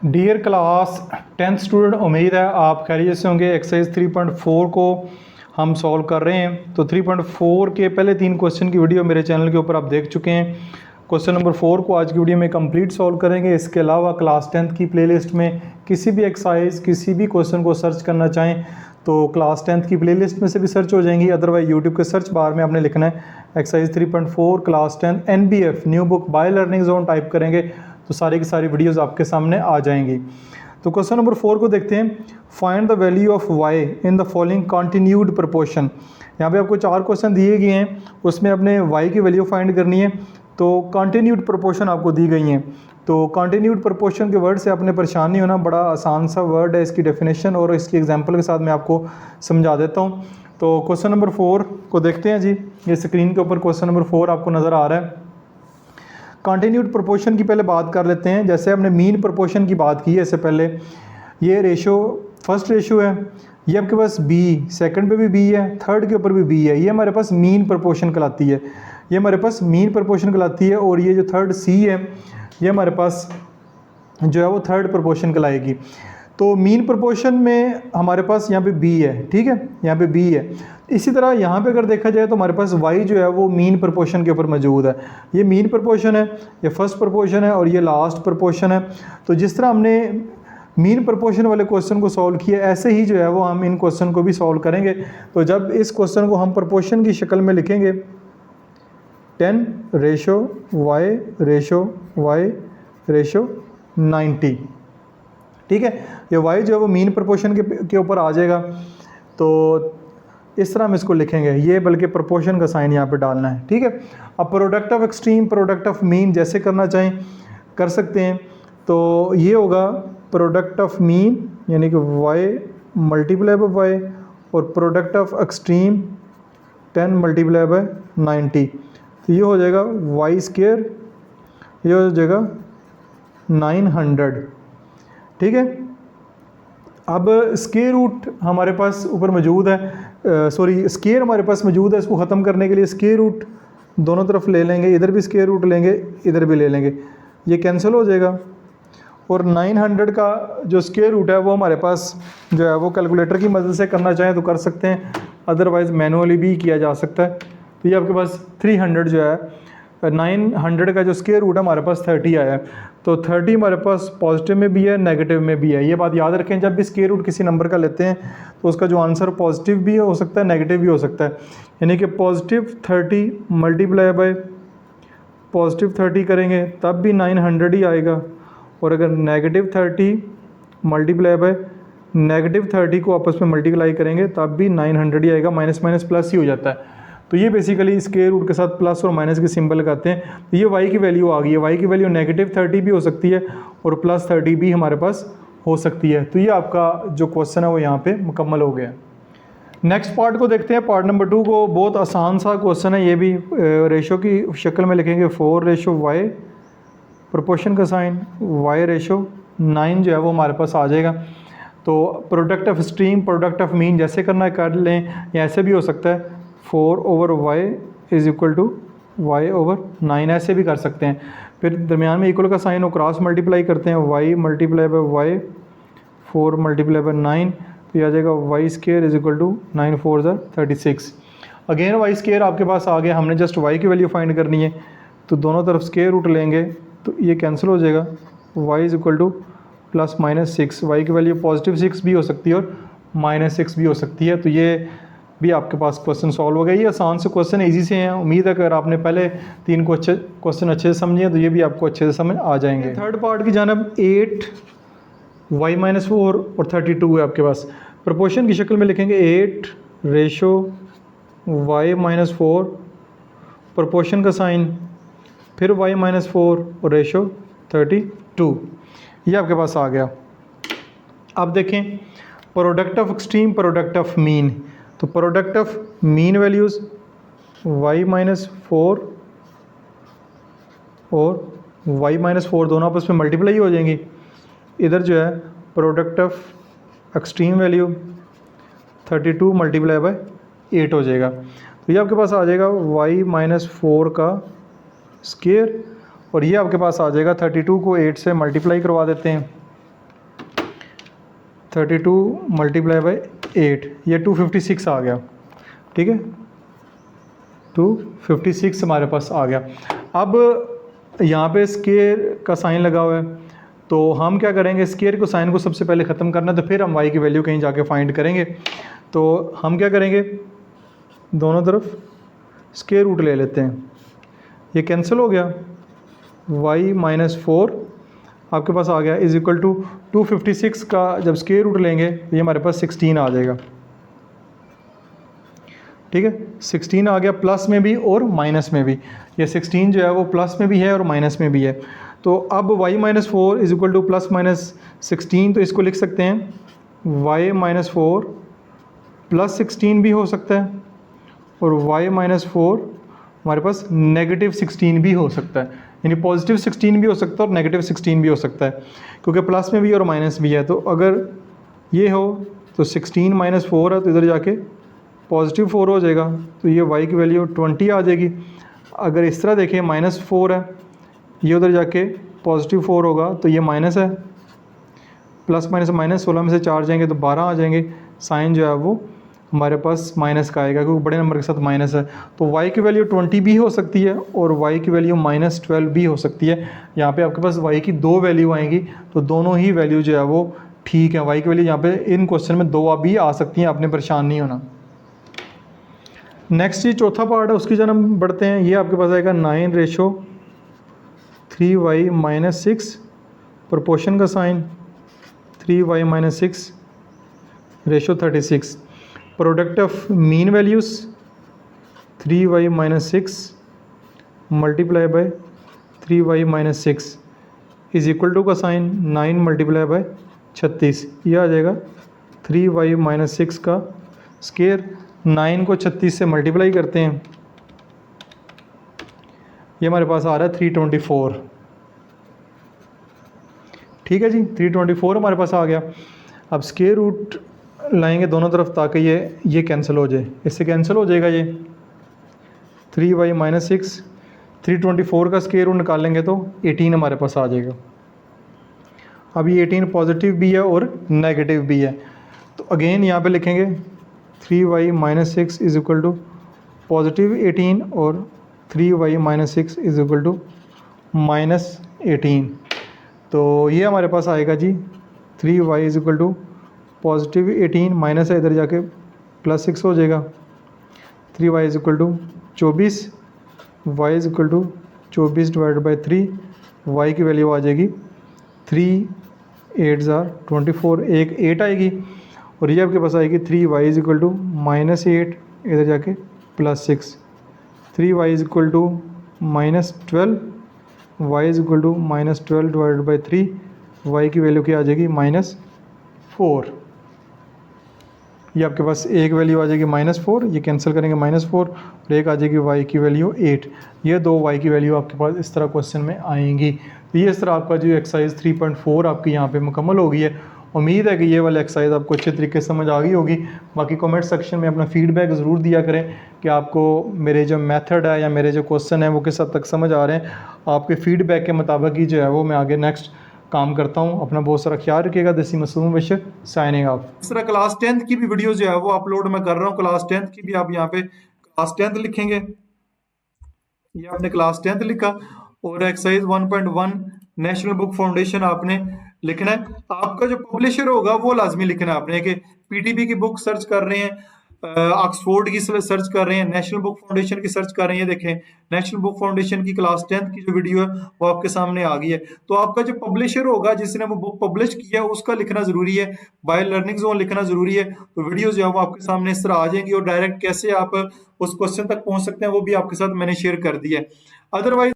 Dear class 10th student, उम्मीद है आप खैरियत से होंगे। एक्सरसाइज 3.4 को हम सॉल्व कर रहे हैं। तो 3.4 के पहले 3 क्वेश्चन की वीडियो मेरे चैनल के ऊपर आप देख चुके हैं। क्वेश्चन नंबर 4 को आज की वीडियो में कंप्लीट सॉल्व करेंगे। इसके अलावा क्लास 10th की प्लेलिस्ट में किसी भी एक्सरसाइज किसी भी क्वेश्चन को सर्च करना चाहें तो क्लास 10th की प्लेलिस्ट में से भी सर्च हो जाएंगी। अदरवाइज यूट्यूब के सर्च बार में आपने लिखना है exercise 3.4 class 10 NBF new book by learning zone type करेंगे तो सारी की सारी वीडियोस आपके सामने आ जाएंगी। तो क्वेश्चन नंबर 4 को देखते हैं। Find the value of y in the following continued proportion. यहाँ पे आपको 4 क्वेश्चन दिए गए हैं, उसमें अपने y की वैल्यू फाइंड करनी है। तो कंटिन्यूड प्रोपोर्शन आपको दी गई हैं। तो कंटिन्यूड प्रोपोर्शन के वर्ड से आपने परेशान नहीं होना, बड़ा आसान सा वर्ड है। इसकी डेफिनेशन और इसकी एग्जांपल के साथ मैं आपको समझा देता हूँ। तो क्वेश्चन नंबर 4 को देखते हैं जी। ये स्क्रीन के ऊपर क्वेश्चन नंबर 4 आपको नज़र आ रहा है। कंटिन्यूड प्रोपोर्शन की पहले बात कर लेते हैं। जैसे हमने मीन प्रोपोर्शन की बात की है इससे पहले, ये रेशो फर्स्ट रेशो है, ये आपके पास b, सेकंड पे भी b है, थर्ड के ऊपर भी b है। ये हमारे पास मीन प्रोपोर्शन कहलाती है, ये हमारे पास मीन प्रोपोर्शन कहलाती है। और ये जो थर्ड c है ये हमारे पास जो है वो थर्ड प्रोपोर्शन कहलाएगी। तो मीन प्रोपोर्शन में हमारे पास यहाँ पे b है, ठीक है, यहाँ पे b है। इसी तरह यहाँ पे अगर देखा जाए तो हमारे पास y जो है वो मीन प्रोपोर्शन के ऊपर मौजूद है। ये मीन प्रोपोर्शन है, ये फर्स्ट प्रोपोर्शन है और ये लास्ट प्रोपोर्शन है। तो जिस तरह हमने मीन प्रोपोर्शन वाले क्वेश्चन को सॉल्व किया, ऐसे ही जो है वो हम इन क्वेश्चन को भी सॉल्व करेंगे। तो जब इस क्वेश्चन को हम प्रोपोर्शन की शक्ल में लिखेंगे 10:y:90, ठीक है, ये y जो है वो मीन प्रोपोर्शन के ऊपर आ जाएगा। तो इस तरह हम इसको लिखेंगे, ये बल्कि प्रोपोर्शन का साइन यहाँ पे डालना है, ठीक है। अब product of extreme product of mean जैसे करना चाहें कर सकते हैं। तो ये होगा प्रोडक्ट ऑफ मीन यानी कि y मल्टीप्लाई बाय y और product of extreme 10 multiply by 90। तो ये हो जाएगा y², ये हो जाएगा 900, ठीक है। अब स्क्वायर रूट हमारे पास ऊपर मौजूद है, स्क्वायर हमारे पास मौजूद है। इसको ख़त्म करने के लिए स्क्वायर रूट दोनों तरफ ले लेंगे, इधर भी स्क्वायर रूट लेंगे, इधर भी ले लेंगे, ये कैंसिल हो जाएगा। और 900 का जो स्क्वायर रूट है वो हमारे पास जो है वो कैलकुलेटर की मदद से करना चाहें तो कर सकते हैं, अदरवाइज़ मैनुअली भी किया जा सकता है। तो ये आपके पास 300 जो है 900 का जो स्क्वायर रूट है हमारे पास 30 आया है। तो 30 हमारे पास पॉजिटिव में भी है, नेगेटिव में भी है। ये बात याद रखें, जब भी स्क्वायर रूट किसी नंबर का लेते हैं तो उसका जो आंसर पॉजिटिव भी हो सकता है, नेगेटिव भी हो सकता है। यानी कि पॉजिटिव 30 मल्टीप्लाई बाय पॉजिटिव 30 करेंगे तब भी 900 ही आएगा। और अगर नेगेटिव 30 मल्टीप्लाई बाय नेगेटिव 30 को आपस में मल्टीप्लाई करेंगे तब भी 900 ही आएगा। माइनस माइनस प्लस ही हो जाता है। तो ये बेसिकली स्क्वायर रूट के साथ प्लस और माइनस के सिंबल लगाते हैं। तो ये y की वैल्यू आ गई है। y की वैल्यू नेगेटिव 30 भी हो सकती है और प्लस 30 भी हमारे पास हो सकती है। तो ये आपका जो क्वेश्चन है वो यहाँ पे मुकम्मल हो गया। नेक्स्ट पार्ट को देखते हैं, पार्ट नंबर 2 को। बहुत आसान सा क्वेश्चन है, ये भी रेशो की शक्ल में लिखेंगे 4:y, प्रोपोर्शन का साइन y:9 जो है वो हमारे पास आ जाएगा। तो product of stream product of mean जैसे करना है कर लें, या ऐसे भी हो सकता है 4/y = y/9, ऐसे भी कर सकते हैं। फिर दरमियान में इक्वल का साइन हो, क्रॉस मल्टीप्लाई करते हैं, y multiply by y 4 multiply by 9, तो ये आ जाएगा y² = 9 4 36। अगेन y² आपके पास आ गया। हमने जस्ट y की वैल्यू फाइंड करनी है तो दोनों तरफ स्क्वायर रूट लेंगे तो ये कैंसिल हो जाएगा। y = ±6, y की वैल्यू पॉजिटिव 6 भी हो सकती है और -6 भी हो सकती है। तो ये भी आपके पास क्वेश्चन सॉल्व हो गया। ये आसान से क्वेश्चन इजी से हैं। उम्मीद है अगर आपने पहले 3 क्वेश्चन अच्छे से समझे तो ये भी आपको अच्छे से समझ आ जाएंगे। थर्ड पार्ट की जानब 8y-4 और 32 है आपके पास। प्रोपोर्शन की शक्ल में लिखेंगे 8:y-4, प्रोपोर्शन का साइन, फिर y-4 और रेशो 32, ये आपके पास आ गया। अब देखें product of extreme product of mean. तो product of mean values y-4 और y-4 दोनों आपस में मल्टीप्लाई हो जाएंगी। इधर जो है product of extreme value 32 multiply by 8 हो जाएगा। तो ये आपके पास आ जाएगा y-4 का स्क्वायर और ये आपके पास आ जाएगा 32 को 8 से मल्टीप्लाई करवा देते हैं 32 मल्टीप्लाई बाई 8, ये 256 आ गया। ठीक है, 256 हमारे पास आ गया। अब यहाँ पे स्केयर का साइन लगा हुआ है, तो हम क्या करेंगे, स्केयर को साइन को सबसे पहले ख़त्म करना, तो फिर हम y की वैल्यू कहीं जाके फाइंड करेंगे। तो हम क्या करेंगे, दोनों तरफ स्केयर रूट ले लेते हैं, ये कैंसिल हो गया। y-4 आपके पास आ गया इज इक्वल टू 256 का जब स्केयर रूट लेंगे तो ये हमारे पास 16 आ जाएगा। ठीक है, 16 आ गया, प्लस में भी और माइनस में भी। ये 16 जो है वो प्लस में भी है और माइनस में भी है। तो अब y-4 is equal two plus minus 16, तो इसको लिख सकते हैं y-4 प्लस 16 भी हो सकता है, और y-4 हमारे पास नेगेटिव 16 भी हो सकता है, यानी पॉजिटिव 16 भी हो सकता है और नेगेटिव 16 भी हो सकता है, क्योंकि प्लस में भी और माइनस भी है। तो अगर ये हो तो 16 माइनस 4 है, तो इधर जाके पॉजिटिव 4 हो जाएगा, तो ये y की वैल्यू 20 आ जाएगी। अगर इस तरह देखें -4 है, ये उधर जाके पॉजिटिव 4 होगा, तो ये माइनस है, प्लस माइनस माइनस 16 में से 4 जाएंगे तो 12 आ जाएंगे, साइन जो है वो हमारे पास माइनस का आएगा क्योंकि बड़े नंबर के साथ माइनस है। तो y की वैल्यू 20 भी हो सकती है और y की वैल्यू -12 भी हो सकती है। यहाँ पे आपके पास y की 2 वैल्यू आएंगी, तो दोनों ही वैल्यू जो है वो ठीक है। y की वैल्यू यहाँ पे इन क्वेश्चन में 2 भी आ सकती हैं, आपने परेशान नहीं होना। नेक्स्ट ये चौथा पार्ट है, उसकी जब हम बढ़ते हैं, ये आपके पास आएगा 9/3y-6 प्रोपोर्शन का sign 3y-6 36, product of mean values 3y-6 multiply by 3y-6 is equal to का साइन 9 मल्टीप्लाई बाय 36, ये आ जाएगा 3y-6 का स्केयर। 9 को 36 से मल्टीप्लाई करते हैं, ये हमारे पास आ रहा है 324। ठीक है जी, 324 हमारे पास आ गया। अब स्केयर रूट लाएंगे दोनों तरफ ताकि ये कैंसिल हो जाए, इससे कैंसिल हो जाएगा ये 3y-6, 324 का स्केयर रूट निकालेंगे तो 18 हमारे पास आ जाएगा। अब ये 18 पॉजिटिव भी है और नेगेटिव भी है, तो अगेन यहाँ पे लिखेंगे 3y-6 is equal to positive 18 और 3y-6 इज इक्वल टू -18। तो ये हमारे पास आएगा जी 3y is equal to positive 18 minus है, इधर जाके +6 हो जाएगा। 3y is equal to 24, y is equal to 24 divide by 3, y की वैल्यू आ जाएगी 3 8 24, एक 8 आएगी, और ये आपके पास आएगी 3y इज इक्वल टू -8, इधर जाके +6, 3y is equal to -12, y is equal to -12 divide by 3, y की वैल्यू क्या आ जाएगी -4। ये आपके पास एक वैल्यू आ जाएगी -4, ये कैंसिल करेंगे -4, और एक आ जाएगी y की वैल्यू 8। ये 2 y की वैल्यू आपके पास इस तरह क्वेश्चन में आएंगी। तो ये इस तरह आपका जो एक्सरसाइज 3.4 आपकी यहाँ पे मुकम्मल हो गई है। उम्मीद है कि ये वाला एक्सरसाइज आपको अच्छे तरीके से समझ आ गई होगी। बाकी कमेंट सेक्शन में अपना फीडबैक ज़रूर दिया करें कि आपको मेरे जो मेथड है या मेरे जो क्वेश्चन है वो किस हद तक समझ आ रहे हैं। आपके फीडबैक के मुताबिक ही जो है वो मैं आगे नेक्स्ट काम करता हूँ। अपना बहुत सारा ख्याल रखिएगा। देसी मासूम बशीर साइनिंग ऑफ। इस तरह क्लास 10th की भी वीडियो जो है वो अपलोड मैं कर रहा हूँ। क्लास 10th की भी आप यहाँ पे क्लास 10th लिखेंगे, ये आपने क्लास 10th लिखा, और एक्सरसाइज 1.1 नेशनल बुक फाउंडेशन आपने लिखना है। आपका जो पब्लिशर होगा वो लाजमी लिखना है आपने, कि पीटीबी की बुक सर्च कर रहे हैं, ऑक्सफोर्ड की सर्च कर रहे हैं, नेशनल बुक फाउंडेशन की सर्च कर रहे हैं। देखें नेशनल बुक फाउंडेशन की क्लास 10th की जो वीडियो है वो आपके सामने आ गई है। तो आपका जो पब्लिशर होगा जिसने वो बुक पब्लिश किया है उसका लिखना जरूरी है, बाय लर्निंग जोन लिखना जरूरी है। तो वीडियो जो है वो आपके सामने इस तरह आ जाएंगी, और डायरेक्ट कैसे आप उस क्वेश्चन तक पहुंच सकते हैं वो भी आपके साथ मैंने शेयर कर दिया है। अदरवाइज